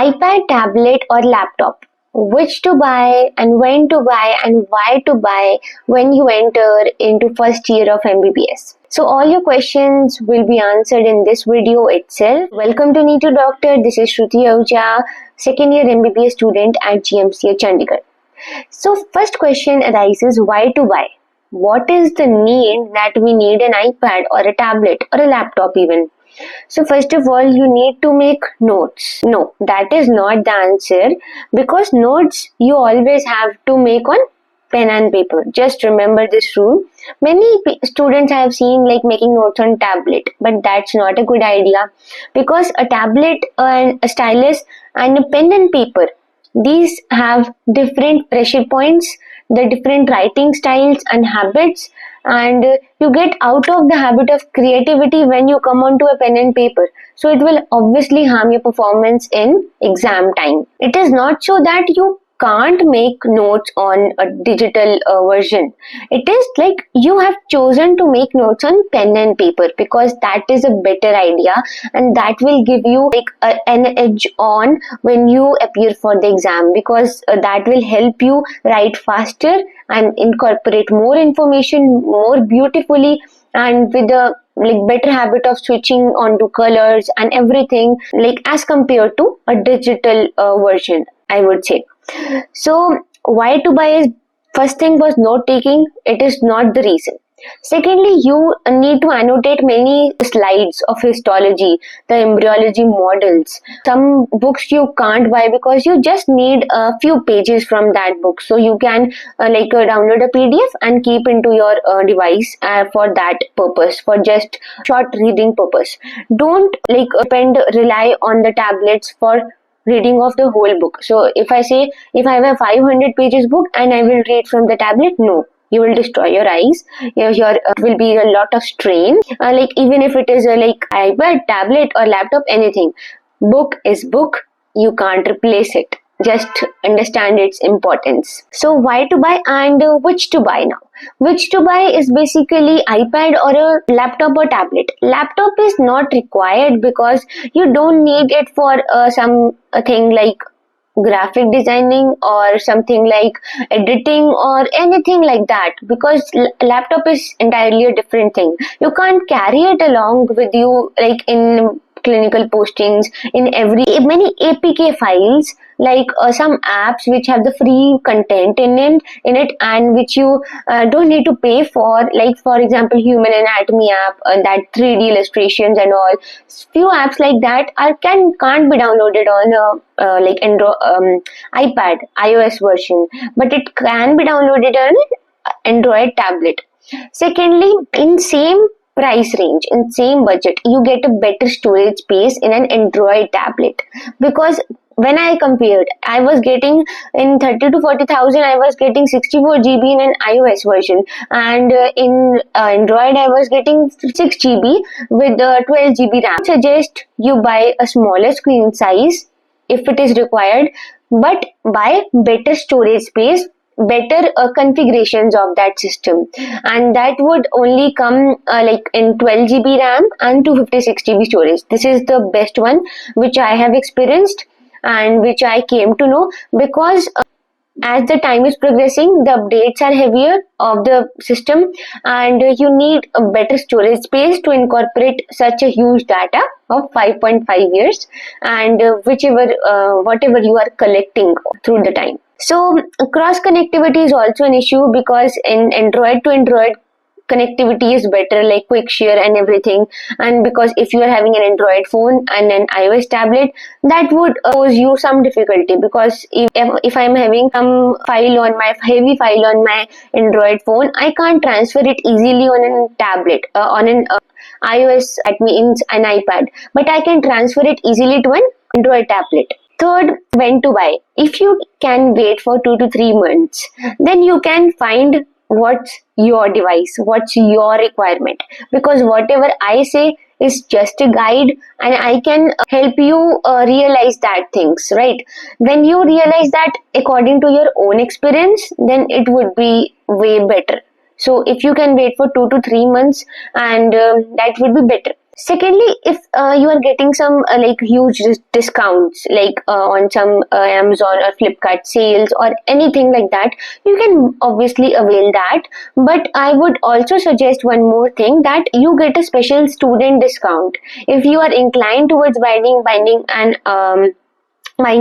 iPad, tablet or laptop. Which to buy and when to buy and why to buy when you enter into first year of MBBS. So all your questions will be answered in this video itself. Welcome to Need to Doctor. This is Shruti Ahuja, second year MBBS student at GMCA Chandigarh. So first question arises, why to buy? What is the need that we need an iPad or a tablet or a laptop even? So first of all, you need to make notes. No, that is not the answer, because notes you always have to make on pen and paper. Just remember this rule. Many students I have seen like making notes on tablet, but that's not a good idea, because a tablet and a stylus and a pen and paper, these have different pressure points, the different writing styles and habits, and you get out of the habit of creativity when you come onto a pen and paper. So it will obviously harm your performance in exam time. It is not so that you can't make notes on a digital version. It is like you have chosen to make notes on pen and paper because that is a better idea, and that will give you like an edge on when you appear for the exam, because that will help you write faster and incorporate more information more beautifully, and with a like better habit of switching onto colors and everything, like as compared to a digital version, I would say. So why to buy is, first thing was note taking. It is not the reason. Secondly, you need to annotate many slides of histology, the embryology models. Some books you can't buy because you just need a few pages from that book. So you can download a PDF and keep into your device for that purpose, for just short reading purpose. Don't rely on the tablets for reading of the whole book. So if I say, if I have a 500 pages book and I will read from the tablet, no, you will destroy your eyes. Your will be a lot of strain. Even if it is like iPad, tablet or laptop, anything, book is book. You can't replace it. Just understand its importance. So why to buy and which to buy now? Which to buy is basically iPad or a laptop or tablet. Laptop is not required because you don't need it for something like graphic designing or something like editing or anything like that, because laptop is entirely a different thing. You can't carry it along with you like in clinical postings, in many APK files, like some apps which have the free content in it and which you don't need to pay for, like for example human anatomy app, that 3D illustrations and all. Few apps like that can't be downloaded on iPad iOS version, but it can be downloaded on Android tablet. Secondly, in same price range, in same budget, you get a better storage space in an Android tablet, because when I compared, I was getting in 30 to 40,000, I was getting 64 GB in an iOS version, and in Android I was getting 6 GB with 12 GB RAM. I suggest you buy a smaller screen size if it is required, but buy better storage space, better configurations of that system, and that would only come in 12 GB RAM and 256 GB storage. This is the best one which I have experienced and which I came to know, because as the time is progressing, the updates are heavier of the system, and you need a better storage space to incorporate such a huge data of 5.5 years and whatever you are collecting through the time. So cross connectivity is also an issue, because in Android to Android connectivity is better, like quick share and everything, and because if you are having an Android phone and an iOS tablet, that would pose you some difficulty, because if I'm having some heavy file on my Android phone, I can't transfer it easily on a tablet, on an iOS, that means an iPad, but I can transfer it easily to an Android tablet. Third, when to buy. If you can wait for 2 to 3 months, then you can find what's your device, what's your requirement, because whatever I say is just a guide and I can help you realize that things, right? When you realize that according to your own experience, then it would be way better. So if you can wait for 2 to 3 months, and that would be better. Secondly, if you are getting some like huge discounts, like on some Amazon or Flipkart sales or anything like that, you can obviously avail that. But I would also suggest one more thing, that you get a special student discount if you are inclined towards buying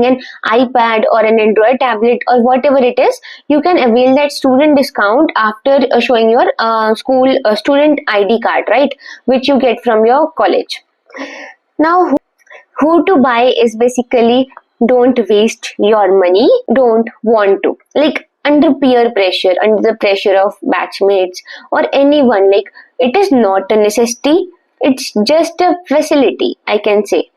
an iPad or an Android tablet or whatever it is. You can avail that student discount after showing your school student ID card, right, which you get from your college. Now, who to buy is basically, don't waste your money, don't want to, like under peer pressure, under the pressure of batchmates or anyone, like it is not a necessity, it's just a facility, I can say.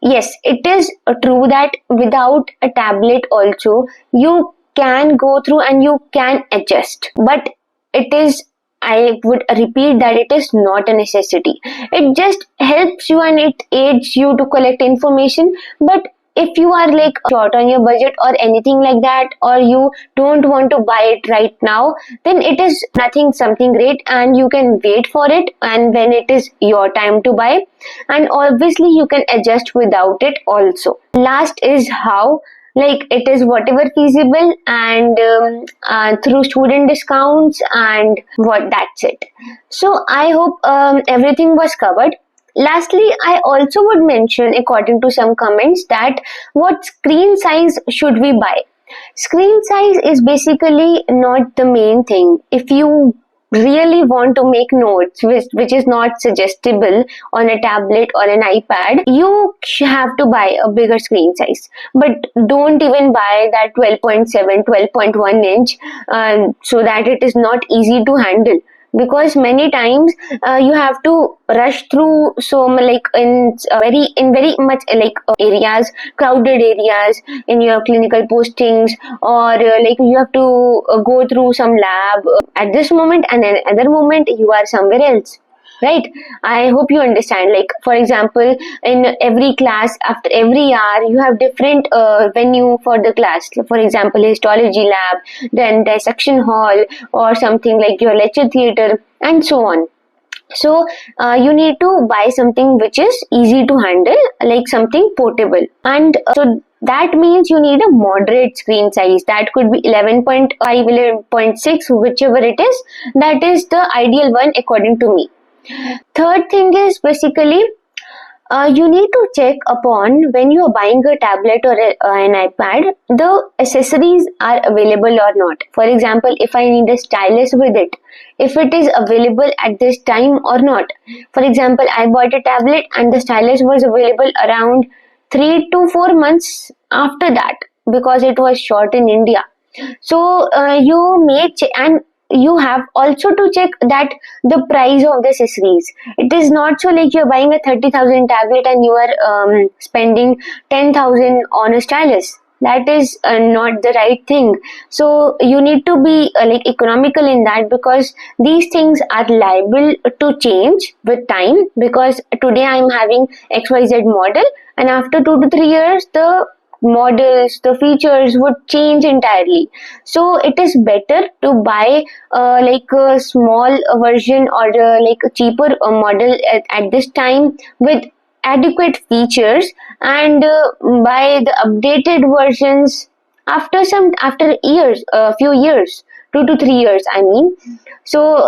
Yes, it is true that without a tablet also you can go through and you can adjust, but it is, I would repeat that it is not a necessity. It just helps you and it aids you to collect information. But if you are like short on your budget or anything like that, or you don't want to buy it right now, then it is nothing something great and you can wait for it, and when it is your time to buy, and obviously you can adjust without it also. Last is how, like it is whatever feasible, and through student discounts, and what, that's it. So I hope everything was covered. Lastly, I also would mention, according to some comments, that what screen size should we buy. Screen size is basically not the main thing. If you really want to make notes, which is not suggestible on a tablet or an iPad, you have to buy a bigger screen size. But don't even buy that 12.7, 12.1 inch, so that it is not easy to handle, because many times you have to rush through, so like in very much like areas, crowded areas, in your clinical postings, or like you have to go through some lab at this moment, and then other moment you are somewhere else, right? I hope you understand. Like for example, in every class, after every hour you have different venue for the class. For example, histology lab, then dissection hall, or something like your lecture theater, and so on. So you need to buy something which is easy to handle, like something portable. And so that means you need a moderate screen size. That could be 11.5, 11.6, whichever it is. That is the ideal one according to me. Third thing is basically, you need to check upon, when you are buying a tablet or an iPad, the accessories are available or not. For example, if I need a stylus with it, if it is available at this time or not. For example, I bought a tablet and the stylus was available around 3 to 4 months after that, because it was short in India. So you may and you have also to check that the price of the accessories. It is not so like you're buying a 30,000 tablet and you are spending 10,000 on a stylus. That is not the right thing. So you need to be like economical in that, because these things are liable to change with time, because today I'm having XYZ model, and after 2 to 3 years the models, the features would change entirely. So it is better to buy like a small version, or like a cheaper model at this time with adequate features, and buy the updated versions after years, a few years, 2 to 3 years, I mean. So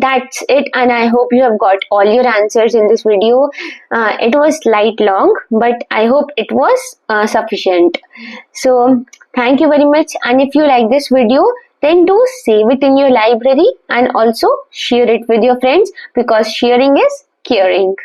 that's it, and I hope you have got all your answers in this video. It was slight long, but I hope it was sufficient. So thank you very much, and if you like this video, then do save it in your library and also share it with your friends, because sharing is caring.